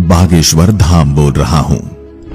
बागेश्वर धाम बोल रहा हूँ।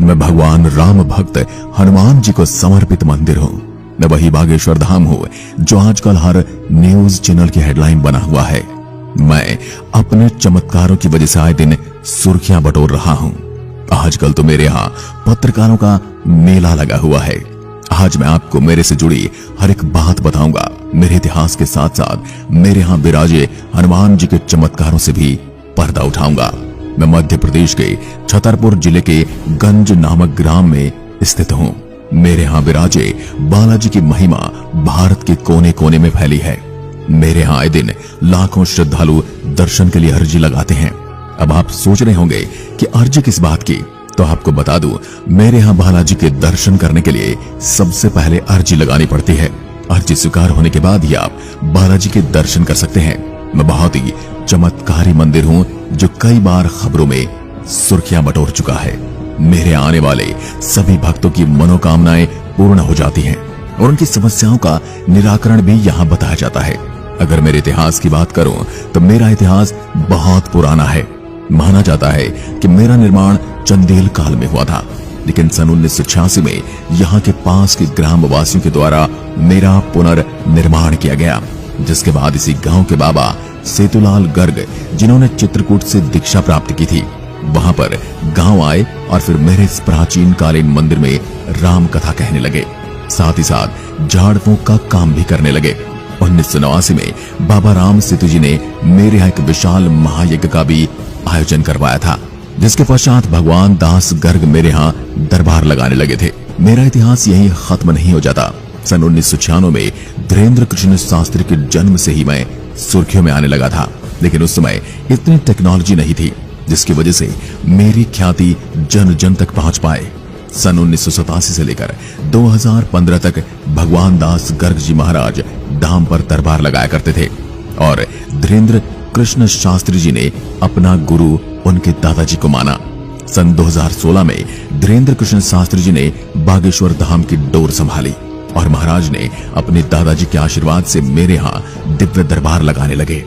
मैं भगवान राम भक्त हनुमान जी को समर्पित मंदिर हूँ। मैं वही बागेश्वर धाम हूँ जो आजकल हर न्यूज चैनल की हेडलाइन बना हुआ है। मैं अपने चमत्कारों की वजह से आए दिन सुर्खियां बटोर रहा हूँ। आजकल तो मेरे यहाँ पत्रकारों का मेला लगा हुआ है। आज मैं आपको मेरे से जुड़ी हर एक बात बताऊंगा। मेरे इतिहास के साथ साथ मेरे यहाँ विराजे हनुमान जी के चमत्कारों से भी पर्दा उठाऊंगा। मैं मध्य प्रदेश के छतरपुर जिले के गंज नामक ग्राम में स्थित हूँ। मेरे यहाँ विराजे बालाजी की महिमा भारत के कोने कोने में फैली है। मेरे यहाँ आए दिन लाखों श्रद्धालु दर्शन के लिए अर्जी लगाते हैं। अब आप सोच रहे होंगे कि अर्जी किस बात की, तो आपको बता दूं, मेरे यहाँ बालाजी के दर्शन करने के लिए सबसे पहले अर्जी लगानी पड़ती है। अर्जी स्वीकार होने के बाद ही आप बालाजी के दर्शन कर सकते हैं। मैं बहुत ही चमत्कारी मंदिर हूँ जो कई बार खबरों में सुर्खियां बटोर चुका है। मेरे आने वाले सभी भक्तों की मनोकामनाएं पूर्ण हो जाती हैं और उनकी समस्याओं का निराकरण भी यहाँ बताया जाता है। अगर मेरे इतिहास की बात करूं तो मेरा इतिहास बहुत पुराना है। माना जाता है कि मेरा निर्माण चंदेल काल में हुआ था, लेकिन सन 1986 में यहाँ के पास के ग्राम वासियों के द्वारा मेरा पुनर्निर्माण किया गया, जिसके बाद इसी गांव के बाबा सेतुलाल गर्ग, जिन्होंने चित्रकूट से दीक्षा प्राप्त की थी, वहां पर गांव आए और फिर मेरे इस प्राचीन कालीन मंदिर में राम कथा कहने लगे। साथ ही साथ झाड़ फूंक का काम भी करने लगे। 1989 में बाबा राम सेतु जी ने मेरे यहाँ एक विशाल महायज्ञ का भी आयोजन करवाया था, जिसके पश्चात भगवान दास गर्ग मेरे यहाँ दरबार लगाने लगे थे। मेरा इतिहास यहीं खत्म नहीं हो जाता। सन 1996 में धीरेन्द्र कृष्ण शास्त्री के जन्म से ही मैं सुर्खियों में आने लगा था, लेकिन उस समय इतनी टेक्नोलॉजी नहीं थी जिसकी वजह से मेरी ख्याति जन जन तक पहुंच पाए। सन 1987 से लेकर 2015 तक भगवान दास गर्ग जी महाराज धाम पर दरबार लगाया करते थे और धीरेन्द्र कृष्ण शास्त्री जी ने अपना गुरु उनके दादाजी को माना। सन 2016 में धीरेन्द्र कृष्ण शास्त्री जी ने बागेश्वर धाम की डोर संभाली और महाराज ने अपने दादाजी के आशीर्वाद से मेरे यहाँ दिव्य दरबार लगाने लगे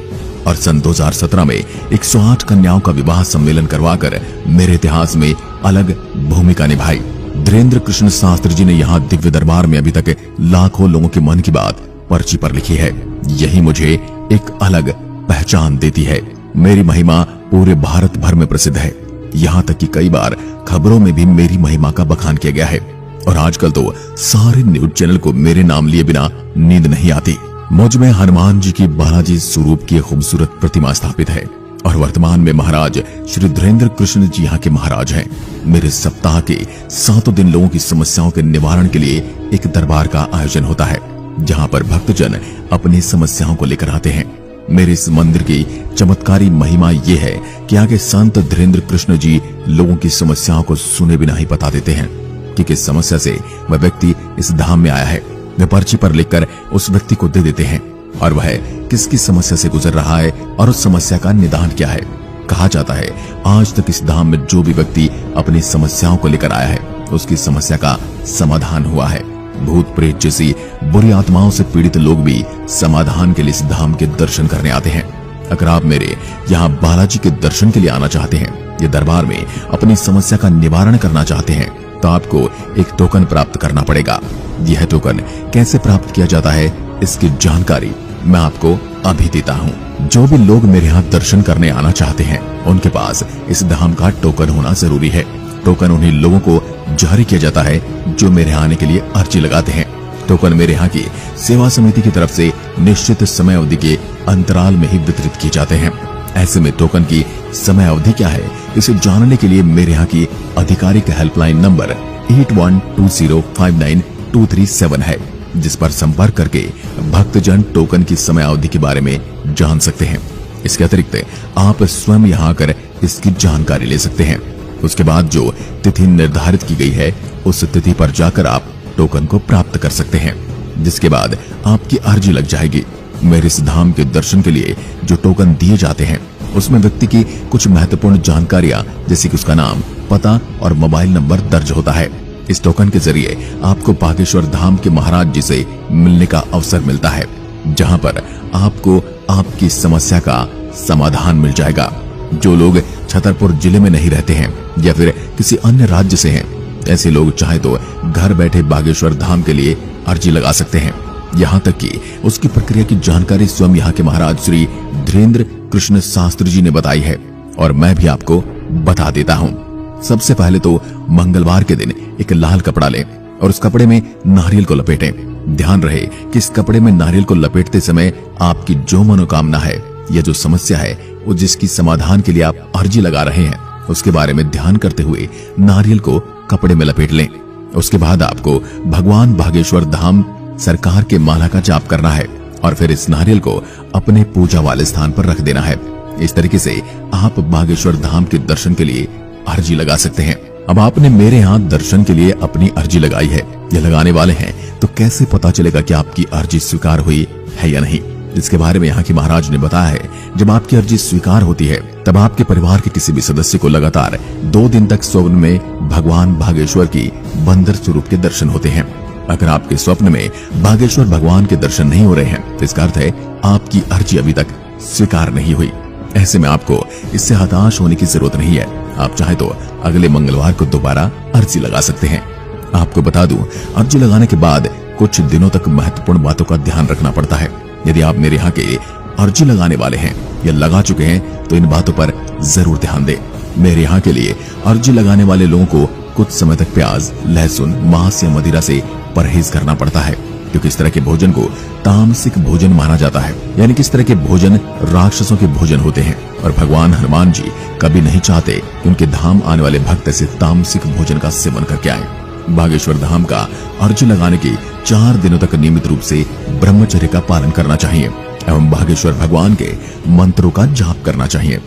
और सन 2017 में 108 कन्याओं का विवाह सम्मेलन करवाकर मेरे इतिहास में अलग भूमिका निभाई। धीरेन्द्र कृष्ण शास्त्री जी ने यहाँ दिव्य दरबार में अभी तक लाखों लोगों के मन की बात पर्ची पर लिखी है। यही मुझे एक अलग पहचान देती है। मेरी महिमा पूरे भारत भर में प्रसिद्ध है। यहाँ तक कि कई बार खबरों में भी मेरी महिमा का बखान किया गया है और आजकल तो सारे न्यूज चैनल को मेरे नाम लिए बिना नींद नहीं आती। मुझ में हनुमान जी की बालाजी स्वरूप की खूबसूरत प्रतिमा स्थापित है और वर्तमान में महाराज श्री धीरेन्द्र कृष्ण जी यहाँ के महाराज हैं। मेरे सप्ताह के 7 दिन लोगों की समस्याओं के निवारण के लिए एक दरबार का आयोजन होता है, जहाँ पर भक्तजन अपनी समस्याओं को लेकर आते हैं। मेरे इस मंदिर की चमत्कारी महिमा ये है कि आगे संत धीरेन्द्र कृष्ण जी लोगों की समस्याओं को सुने बिना ही बता देते हैं कि किस समस्या से वह व्यक्ति इस धाम में आया है। वे पर्ची पर लिखकर उस व्यक्ति को दे देते हैं और वह किसकी समस्या से गुजर रहा है और उस समस्या का निदान क्या है। कहा जाता है आज तक इस धाम में जो भी व्यक्ति अपनी समस्याओं को लेकर आया है उसकी समस्या का समाधान हुआ है। भूत प्रेत जैसी बुरी आत्माओं से पीड़ित लोग भी समाधान के लिए इस धाम के दर्शन करने आते हैं। अगर आप मेरे यहाँ बालाजी के दर्शन के लिए आना चाहते हैं, ये दरबार में अपनी समस्या का निवारण करना चाहते हैं, तो आपको एक टोकन प्राप्त करना पड़ेगा। यह टोकन कैसे प्राप्त किया जाता है इसकी जानकारी मैं आपको अभी देता हूँ। जो भी लोग मेरे यहाँ दर्शन करने आना चाहते हैं उनके पास इस धाम का टोकन होना जरूरी है। टोकन उन्हीं लोगों को जारी किया जाता है जो मेरे आने के लिए अर्जी लगाते हैं। टोकन मेरे यहाँ की सेवा समिति की तरफ से निश्चित समय अवधि के अंतराल में ही वितरित किए जाते हैं। ऐसे में टोकन की समय अवधि क्या है इसे जानने के लिए मेरे यहाँ की आधिकारिक हेल्पलाइन नंबर 8120592237 है, जिस पर संपर्क करके भक्तजन टोकन की समय अवधि के बारे में जान सकते हैं। इसके अतिरिक्त आप स्वयं यहाँ आकर इसकी जानकारी ले सकते हैं। उसके बाद जो तिथि निर्धारित की गई है उस तिथि पर जाकर आप टोकन को प्राप्त कर सकते हैं, जिसके बाद आपकी अर्जी लग जाएगी। मेरे इस धाम के दर्शन के लिए जो टोकन दिए जाते हैं उसमें व्यक्ति की कुछ महत्वपूर्ण जानकारियां जैसे कि उसका नाम, पता और मोबाइल नंबर दर्ज होता है। इस टोकन के जरिए आपको बागेश्वर धाम के महाराज जी से मिलने का अवसर मिलता है, जहां पर आपको आपकी समस्या का समाधान मिल जाएगा। जो लोग छतरपुर जिले में नहीं रहते हैं या फिर किसी अन्य राज्य से हैं, ऐसे लोग चाहे तो घर बैठे बागेश्वर धाम के लिए अर्जी लगा सकते हैं। यहाँ तक कि उसकी प्रक्रिया की जानकारी स्वयं यहाँ के महाराज श्री धीरेन्द्र कृष्ण शास्त्री जी ने बताई है और मैं भी आपको बता देता हूँ। सबसे पहले तो मंगलवार के दिन एक लाल कपड़ा लें और उस कपड़े में नारियल को लपेटें। ध्यान रहे कि इस कपड़े में नारियल को लपेटते समय आपकी जो मनोकामना है या जो समस्या है वो जिसकी समाधान के लिए आप अर्जी लगा रहे हैं उसके बारे में ध्यान करते हुए नारियल को कपड़े में लपेट लें। उसके बाद आपको भगवान बागेश्वर धाम सरकार के माला का जाप करना है और फिर इस नारियल को अपने पूजा वाले स्थान पर रख देना है। इस तरीके से आप बागेश्वर धाम के दर्शन के लिए अर्जी लगा सकते हैं। अब आपने मेरे यहाँ दर्शन के लिए अपनी अर्जी लगाई है या लगाने वाले हैं, तो कैसे पता चलेगा कि आपकी अर्जी स्वीकार हुई है या नहीं? इसके बारे में यहाँ के महाराज ने बताया है, जब आपकी अर्जी स्वीकार होती है तब आपके परिवार के किसी भी सदस्य को लगातार 2 दिन तक स्वप्न में भगवान बागेश्वर की बंदर स्वरूप के दर्शन होते हैं। अगर आपके स्वप्न में बागेश्वर भगवान के दर्शन नहीं हो रहे हैं तो इसका अर्थ है आपकी अर्जी अभी तक स्वीकार नहीं हुई। ऐसे में आपको इससे हताश होने की जरूरत नहीं है। आप चाहे तो अगले मंगलवार को दोबारा अर्जी लगा सकते हैं। आपको बता दूं, अर्जी लगाने के बाद कुछ दिनों तक महत्वपूर्ण बातों का ध्यान रखना पड़ता है। यदि आप मेरे यहाँ के अर्जी लगाने वाले हैं या लगा चुके हैं तो इन बातों पर जरूर ध्यान दें। मेरे यहाँ के लिए अर्जी लगाने वाले लोगों को कुछ समय तक प्याज, लहसुन, मांस या मदिरा से परहेज करना पड़ता है, क्योंकि इस तरह के भोजन को तामसिक भोजन माना जाता है। यानी कि इस तरह के भोजन राक्षसों के भोजन होते हैं और भगवान हनुमान जी कभी नहीं चाहते कि उनके धाम आने वाले भक्त ऐसे तामसिक भोजन का सेवन करके आए। बागेश्वर धाम का अर्जी लगाने के 4 दिनों तक नियमित रूप से ब्रह्मचर्य का पालन करना चाहिए एवं बागेश्वर भगवान के मंत्रों का जाप करना चाहिए।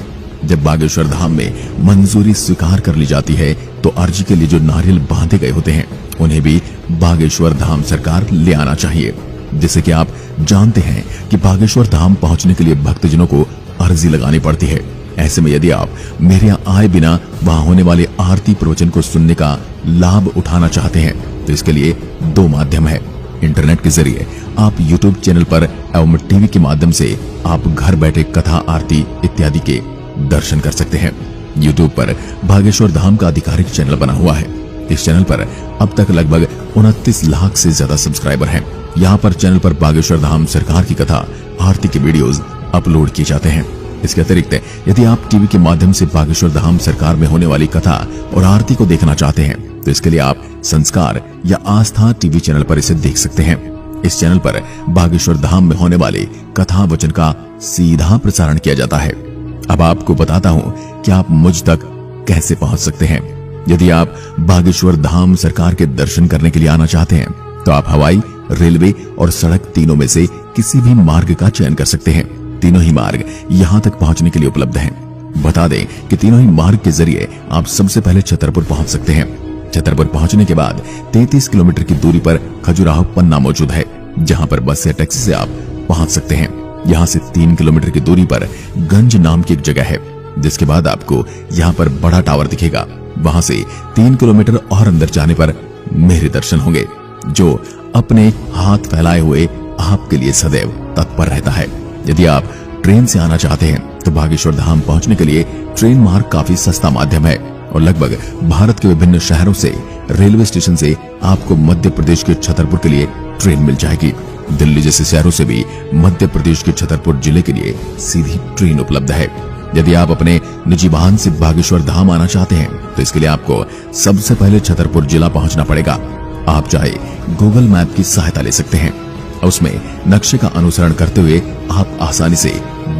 जब बागेश्वर धाम में मंजूरी स्वीकार कर ली जाती है तो अर्जी के लिए जो नारियल बांधे गए होते हैं उन्हें भी बागेश्वर धाम सरकार ले आना चाहिए। जैसे कि आप जानते हैं कि बागेश्वर धाम पहुंचने के लिए भक्तजनों को अर्जी लगानी पड़ती है। ऐसे में यदि आप मेरे यहाँ आए बिना वहां होने वाले आरती प्रवचन को सुनने का लाभ उठाना चाहते हैं तो इसके लिए 2 माध्यम है। इंटरनेट के जरिए आप YouTube चैनल पर एवं टीवी के माध्यम से आप घर बैठे कथा, आरती इत्यादि के दर्शन कर सकते हैं। YouTube पर बागेश्वर धाम का आधिकारिक चैनल बना हुआ है। इस चैनल पर अब तक लगभग 29 लाख से ज्यादा सब्सक्राइबर हैं। यहाँ पर चैनल पर बागेश्वर धाम सरकार की कथा, आरती के वीडियोस अपलोड किए जाते हैं। इसके अतिरिक्त यदि आप टीवी के माध्यम से बागेश्वर धाम सरकार में होने वाली कथा और आरती को देखना चाहते हैं तो इसके लिए आप संस्कार या आस्था टीवी चैनल पर इसे देख सकते हैं। इस चैनल पर बागेश्वर धाम में होने वाली कथा वचन का सीधा प्रसारण किया जाता है। अब आपको बताता हूँ कि आप मुझ तक कैसे पहुंच सकते हैं। यदि आप बागेश्वर धाम सरकार के दर्शन करने के लिए आना चाहते हैं तो आप हवाई, रेलवे और सड़क तीनों में से किसी भी मार्ग का चयन कर सकते हैं। तीनों ही मार्ग यहाँ तक पहुँचने के लिए उपलब्ध हैं। बता दें कि तीनों ही मार्ग के जरिए आप सबसे पहले छतरपुर पहुँच सकते हैं। छतरपुर पहुँचने के बाद 33 किलोमीटर की दूरी पर खजुराहो पन्ना मौजूद है, जहाँ पर बस या टैक्सी से आप पहुँच सकते हैं। यहाँ से 3 किलोमीटर की दूरी पर गंज नाम की एक जगह है, जिसके बाद आपको यहाँ पर बड़ा टावर दिखेगा। वहां से 3 किलोमीटर और अंदर जाने पर मेरे दर्शन होंगे, जो अपने हाथ फैलाए हुए आपके लिए सदैव तत्पर रहता है। यदि आप ट्रेन से आना चाहते हैं तो बागेश्वर धाम पहुंचने के लिए ट्रेन मार्ग काफी सस्ता माध्यम है और लगभग भारत के विभिन्न शहरों से, रेलवे स्टेशन से आपको मध्य प्रदेश के छतरपुर के लिए ट्रेन मिल जाएगी। दिल्ली जैसे शहरों से भी मध्य प्रदेश के छतरपुर जिले के लिए सीधी ट्रेन उपलब्ध है। यदि आप अपने निजी वाहन से बागेश्वर धाम आना चाहते हैं तो इसके लिए आपको सबसे पहले छतरपुर जिला पहुंचना पड़ेगा। आप चाहे गूगल मैप की सहायता ले सकते हैं। उसमें नक्शे का अनुसरण करते हुए आप आसानी से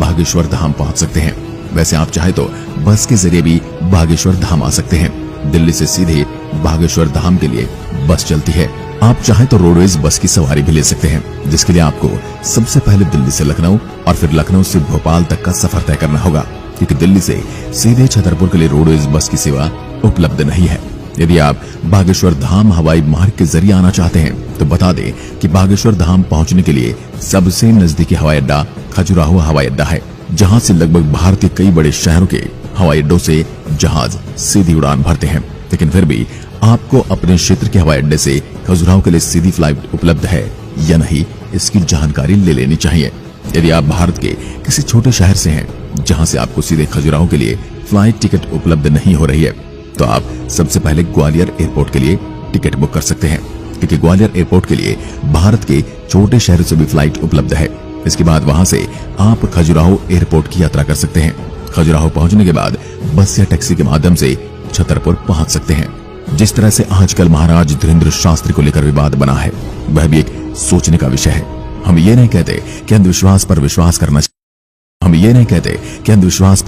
बागेश्वर धाम पहुंच सकते हैं। वैसे आप चाहे तो बस के जरिए भी बागेश्वर धाम आ सकते हैं। दिल्ली से सीधे बागेश्वर धाम के लिए बस चलती है। आप चाहे तो रोडवेज बस की सवारी भी ले सकते हैं, जिसके लिए आपको सबसे पहले दिल्ली से लखनऊ और फिर लखनऊ से भोपाल तक का सफर तय करना होगा, क्योंकि दिल्ली से सीधे छतरपुर के लिए रोडवेज बस की सेवा उपलब्ध नहीं है। यदि आप बागेश्वर धाम हवाई मार्ग के जरिए आना चाहते हैं तो बता दें कि बागेश्वर धाम पहुंचने के लिए सबसे नजदीकी हवाई अड्डा खजुराहो हवाई अड्डा है, जहां से लगभग भारत के कई बड़े शहरों के हवाई अड्डों से जहाज सीधी उड़ान भरते हैं। लेकिन फिर भी आपको अपने क्षेत्र के हवाई अड्डे से खजुराहो के लिए सीधी फ्लाइट उपलब्ध है या नहीं, इसकी जानकारी ले लेनी चाहिए। यदि आप भारत के किसी छोटे शहर से हैं जहां से आपको सीधे खजुराहो के लिए फ्लाइट टिकट उपलब्ध नहीं हो रही है तो आप सबसे पहले ग्वालियर एयरपोर्ट के लिए टिकट बुक कर सकते हैं, क्योंकि ग्वालियर एयरपोर्ट के लिए भारत के छोटे शहरों से भी फ्लाइट उपलब्ध है। इसके बाद वहां से आप खजुराहो एयरपोर्ट की यात्रा कर सकते हैं। खजुराहो पहुंचने के बाद बस या टैक्सी के माध्यम से छतरपुर पहुंच सकते हैं। जिस तरह से आजकल महाराज धीरेन्द्र शास्त्री को लेकर विवाद बना है, वह भी एक सोचने का विषय है। हम ये नहीं कहते कि अंधविश्वास पर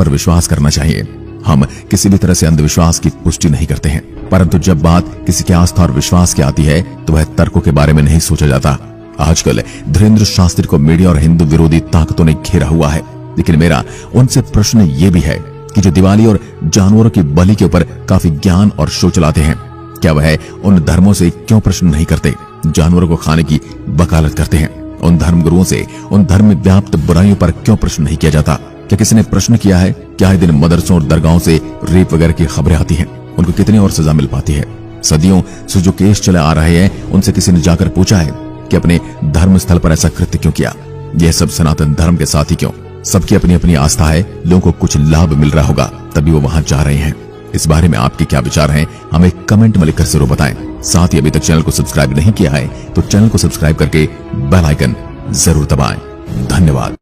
विश्वास करना चाहिए। हम किसी भी तरह से अंधविश्वास की पुष्टि नहीं करते हैं, परंतु जब बात किसी की आस्था और विश्वास की आती है तो वह तर्कों के बारे में नहीं सोचा जाता। आजकल धीरेन्द्र शास्त्री को मीडिया और हिंदू विरोधी ताकतों ने घेरा हुआ है, लेकिन मेरा उनसे प्रश्न ये भी है कि जो दिवाली और जानवरों की बलि के ऊपर काफी ज्ञान और शो चलाते हैं, क्या वह उन धर्मों से क्यों प्रश्न नहीं करते? जानवरों को खाने की वकालत करते हैं, उन धर्मगुरुओं से उन धर्म में व्याप्त बुराइयों पर क्यों प्रश्न नहीं किया जाता? क्या किसी ने प्रश्न किया है? क्या दिन मदरसों और दरगाहों से रेप वगैरह की खबरें आती हैं? उनको कितनी और सजा मिल पाती है? सदियों से जो केस चले आ रहे हैं, उनसे किसी ने जाकर पूछा है कि अपने धर्म स्थल पर ऐसा कृत्य क्यों किया? यह सब सनातन धर्म के साथ ही क्यों? सबकी अपनी अपनी आस्था है, लोगों को कुछ लाभ मिल रहा होगा तभी वो वहां जा रहे हैं। इस बारे में आपके क्या विचार हैं? हमें कमेंट में लिखकर जरूर बताएं। साथ ही अभी तक चैनल को सब्सक्राइब नहीं किया है तो चैनल को सब्सक्राइब करके बेल आइकन जरूर दबाएं। धन्यवाद।